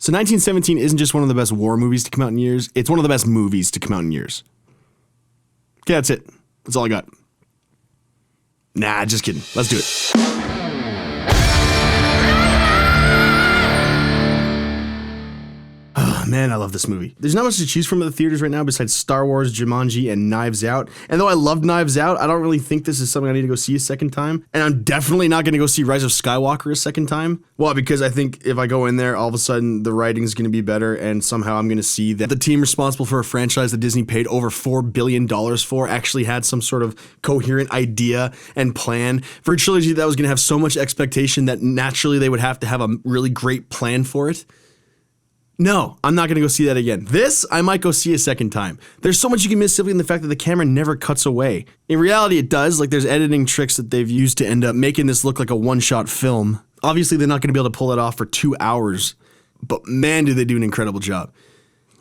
So 1917 isn't just one of the best war movies to come out in years, it's one of the best movies to come out in years. Okay, that's it. That's all I got. Nah, just kidding. Let's do it. Man, I love this movie. There's not much to choose from at the theaters right now besides Star Wars, Jumanji, and Knives Out. And though I loved Knives Out, I don't really think this is something I need to go see a second time. And I'm definitely not going to go see Rise of Skywalker a second time. Well, because I think if I go in there, all of a sudden the writing's going to be better, and somehow I'm going to see that the team responsible for a franchise that Disney paid over $4 billion for actually had some sort of coherent idea and plan for a trilogy that was going to have so much expectation that naturally they would have to have a really great plan for it. No, I'm not going to go see that again. This, I might go see a second time. There's so much you can miss simply in the fact that the camera never cuts away. In reality, it does. Like, there's editing tricks that they've used to end up making this look like a one-shot film. Obviously, they're not going to be able to pull it off for 2 hours. But man, do they do an incredible job.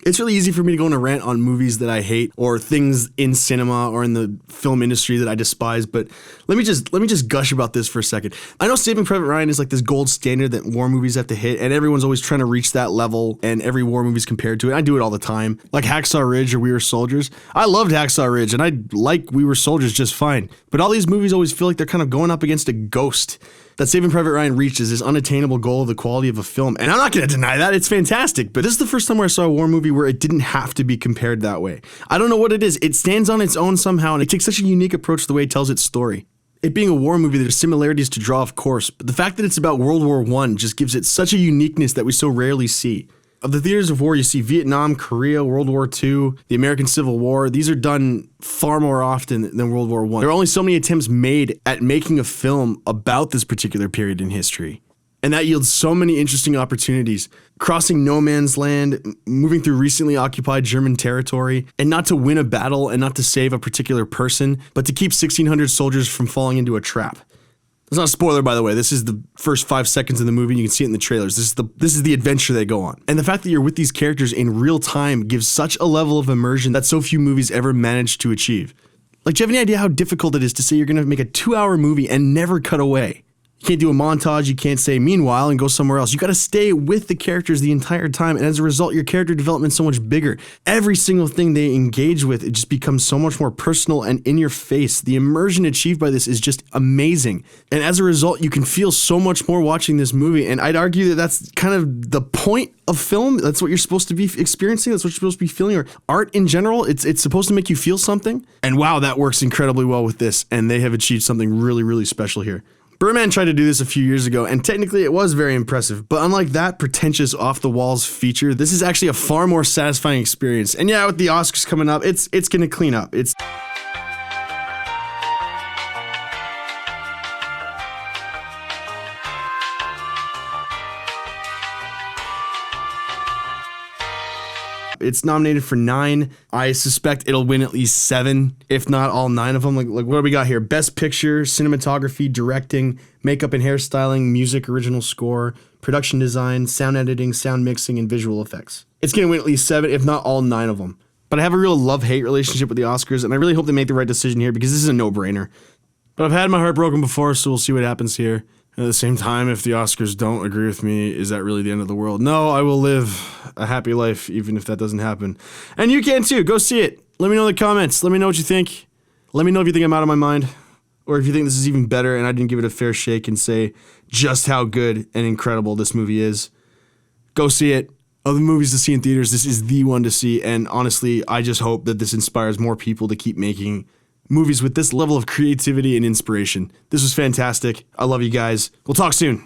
It's really easy for me to go on a rant on movies that I hate or things in cinema or in the film industry that I despise, but let me just gush about this for a second. I know Saving Private Ryan is like this gold standard that war movies have to hit, and everyone's always trying to reach that level, and every war movie's compared to it. I do it all the time. Like Hacksaw Ridge or We Were Soldiers. I loved Hacksaw Ridge, and I like We Were Soldiers just fine. But all these movies always feel like they're kind of going up against a ghost. That Saving Private Ryan reaches this unattainable goal of the quality of a film. And I'm not going to deny that. It's fantastic. But this is the first time where I saw a war movie where it didn't have to be compared that way. I don't know what it is. It stands on its own somehow, and it takes such a unique approach to the way it tells its story. It being a war movie, there's similarities to draw, of course, but the fact that it's about World War I just gives it such a uniqueness that we so rarely see. Of the theaters of war, you see Vietnam, Korea, World War II, the American Civil War. These are done far more often than World War I. There are only so many attempts made at making a film about this particular period in history. And that yields so many interesting opportunities. Crossing no man's land, moving through recently occupied German territory, and not to win a battle and not to save a particular person, but to keep 1,600 soldiers from falling into a trap. It's not a spoiler, by the way. This is the first 5 seconds of the movie. You can see it in the trailers. This is the adventure they go on. And the fact that you're with these characters in real time gives such a level of immersion that so few movies ever manage to achieve. Like, do you have any idea how difficult it is to say you're going to make a 2-hour movie and never cut away? You can't do a montage, you can't say meanwhile and go somewhere else. You gotta stay with the characters the entire time, and as a result, your character development's so much bigger. Every single thing they engage with, it just becomes so much more personal and in your face. The immersion achieved by this is just amazing. And as a result, you can feel so much more watching this movie, and I'd argue that that's kind of the point of film. That's what you're supposed to be experiencing, that's what you're supposed to be feeling, or art in general. It's supposed to make you feel something. And wow, that works incredibly well with this, and they have achieved something really, really special here. Birdman tried to do this a few years ago, and technically it was very impressive, but unlike that pretentious off-the-walls feature, this is actually a far more satisfying experience. And yeah, with the Oscars coming up, it's gonna clean up. It's nominated for 9. I suspect it'll win at least 7, if not all 9 of them. Like what do we got here? Best Picture, Cinematography, Directing, Makeup and Hairstyling, Music, Original Score, Production Design, Sound Editing, Sound Mixing, and Visual Effects. It's going to win at least 7, if not all 9 of them. But I have a real love-hate relationship with the Oscars, and I really hope they make the right decision here because this is a no-brainer. But I've had my heart broken before, so we'll see what happens here. At the same time, if the Oscars don't agree with me, is that really the end of the world? No, I will live a happy life even if that doesn't happen. And you can too. Go see it. Let me know in the comments. Let me know what you think. Let me know if you think I'm out of my mind, or if you think this is even better and I didn't give it a fair shake and say just how good and incredible this movie is. Go see it. Of the movies to see in theaters, this is the one to see. And honestly, I just hope that this inspires more people to keep making movies with this level of creativity and inspiration. This was fantastic. I love you guys. We'll talk soon.